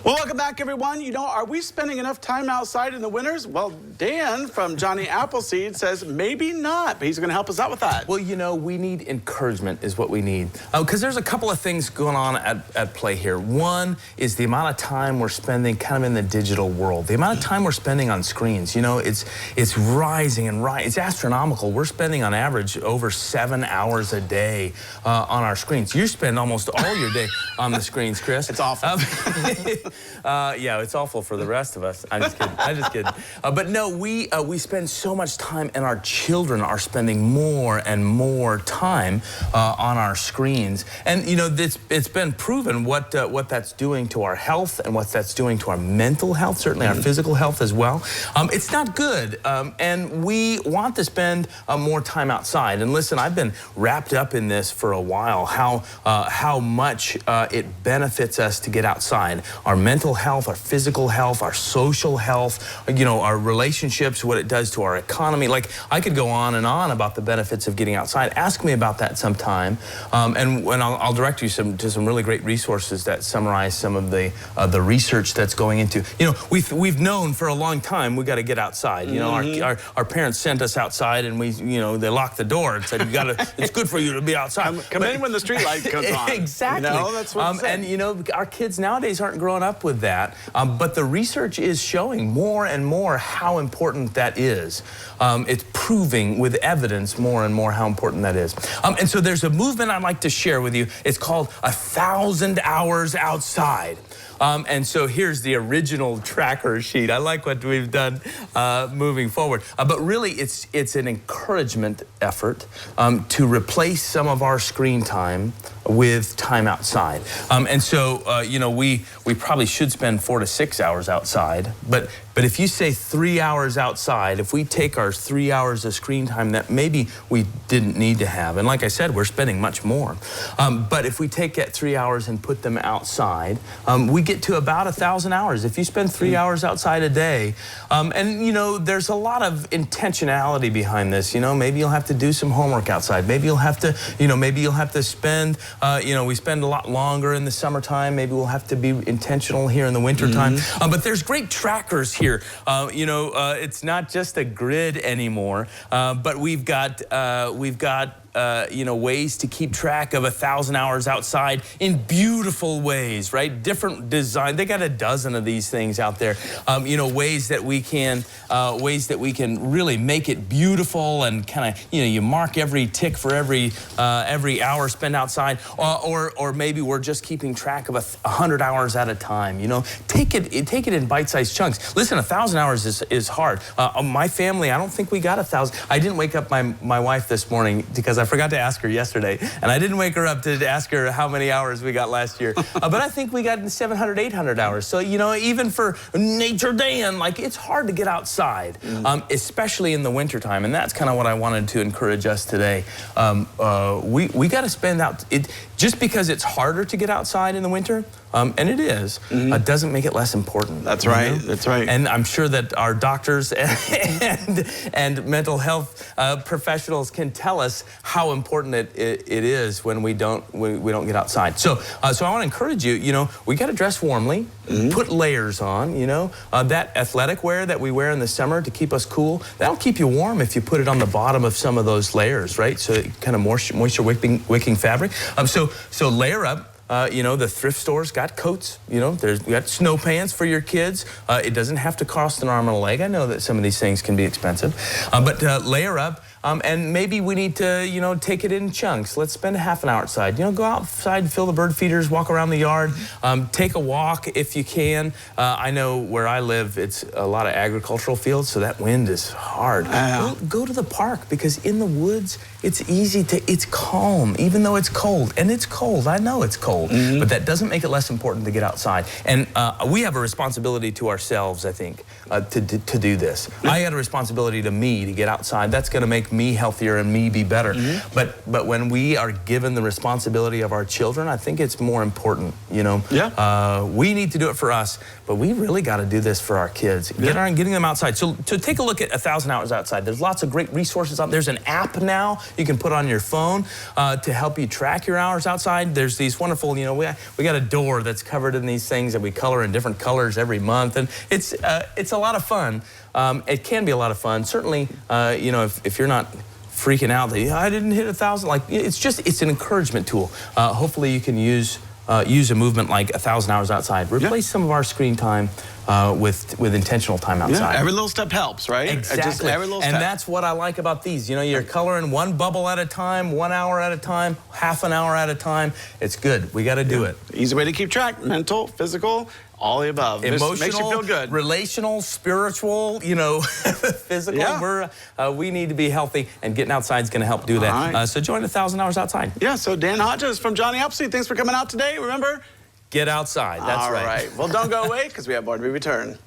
Well, welcome back, everyone. You know, are we spending enough time outside in the winters? Well, Dan from Johnny Appleseed says maybe not, but he's going to help us out with that. Well, you know, we need encouragement is what we need. Because there's a couple of things going on at play here. One is the amount of time we're spending kind of in the digital world. The amount of time we're spending on screens, you know, it's rising and rising. It's astronomical. We're spending on average over 7 hours a day on our screens. You spend almost all your day on the screens, Chris. It's awful. Yeah, it's awful for the rest of us. I'm just kidding. I'm just kidding. But no, we spend so much time, and our children are spending more and more time on our screens. And you know, it's been proven what that's doing to our health and what that's doing to our mental health, certainly our physical health as well. It's not good, and we want to spend more time outside. And listen, I've been wrapped up in this for a while. How much it benefits us to get outside. Our mental health, our physical health, our social health, you know, our relationships, what it does to our economy. Like, I could go on and on about the benefits of getting outside. Ask me about that sometime, and I'll direct you to some really great resources that summarize some of the research that's going into. You know, we've known for a long time we got to get outside. You know, our parents sent us outside, and they locked the door and said, "You got to. It's good for you to be outside. Come in when the street light comes on." Exactly. You know, that's what and you know, our kids nowadays aren't growing up with that. But the research is showing more and more how important that is. It's proving with evidence more and more how important that is. And so there's a movement I'd like to share with you. It's called 1,000 Hours Outside. And so here's the original tracker sheet. I like what we've done moving forward. But really, it's an encouragement effort to replace some of our screen time with time outside. And so, you know, we probably should spend 4 to 6 hours outside. But if you say 3 hours outside, if we take our 3 hours of screen time that maybe we didn't need to have, and like I said, we're spending much more. But if we take that 3 hours and put them outside, we get to about 1,000 hours. If you spend 3 hours outside a day, and you know, there's a lot of intentionality behind this. You know, maybe you'll have to do some homework outside. Maybe you'll have to, you know, maybe you'll have to spend, you know, we spend a lot longer in the summertime. Maybe we'll have to be intentional here in the wintertime. But there's great trackers here. You know, it's not just a grid anymore, but we've got you know, ways to keep track of 1,000 hours outside in beautiful ways, right? Different design. They got a dozen of these things out there. You know, ways that we can really make it beautiful and kind of, you know, you mark every tick for every hour spent outside, or maybe we're just keeping track of 100 hours at a time. You know, take it in bite-sized chunks. Listen, 1,000 hours is hard. My family, I don't think we got 1,000. I didn't wake up my wife this morning because I forgot to ask her yesterday, and I didn't wake her up to ask her how many hours we got last year. But I think we got 700, 800 hours. So, you know, even for Nature Dan, like, it's hard to get outside, especially in the wintertime. And that's kind of what I wanted to encourage us today. We got to spend out it. Just because it's harder to get outside in the winter, and it is, doesn't make it less important. That's right. You know? That's right. And I'm sure that our doctors and mental health professionals can tell us how important it is when we don't get outside. So I want to encourage you. You know, we got to dress warmly, put layers on. You know, that athletic wear that we wear in the summer to keep us cool, that'll keep you warm if you put it on the bottom of some of those layers, right? So it kind of moisture wicking fabric. So layer up. You know, the thrift stores got coats. You know, we got snow pants for your kids. It doesn't have to cost an arm and a leg. I know that some of these things can be expensive, but layer up. And maybe we need to, you know, take it in chunks. Let's spend half an hour outside. You know, go outside, fill the bird feeders, walk around the yard, take a walk if you can. I know where I live, it's a lot of agricultural fields, so that wind is hard. Go to the park, because in the woods, it's easy to, it's calm, even though it's cold. And it's cold, I know it's cold, but that doesn't make it less important to get outside. And we have a responsibility to ourselves, I think, to do this. I got a responsibility to me to get outside. That's gonna make make me healthier and me be better. But when we are given the responsibility of our children, I think it's more important, you know. Yeah. We need to do it for us, but we really got to do this for our kids. Getting them outside. So to take a look at 1,000 Hours Outside, there's lots of great resources out there. There's an app now you can put on your phone to help you track your hours outside. There's these wonderful, you know, we got a door that's covered in these things that we color in different colors every month, and it's a lot of fun. It can be a lot of fun. Certainly, you know, if you're not freaking out that I didn't hit 1,000, like it's an encouragement tool. Hopefully, you can use a movement like 1,000 Hours Outside. Replace some of our screen time with intentional time outside. Yeah, every little step helps, right? Exactly. Just every little step. And that's what I like about these. You know, you're coloring one bubble at a time, 1 hour at a time, half an hour at a time. It's good. We got to do it. Easy way to keep track. Mental, physical, all the above. Emotional, makes you feel good. Relational, spiritual, you know, physical. Yeah. We need to be healthy, and getting outside is going to help do that. Right. So join 1,000 Hours Outside. Yeah, so Dan Hodges from Johnny Appleseed, thanks for coming out today. Remember? Get outside. That's right. All right. Well, don't go away because we have more to be returned.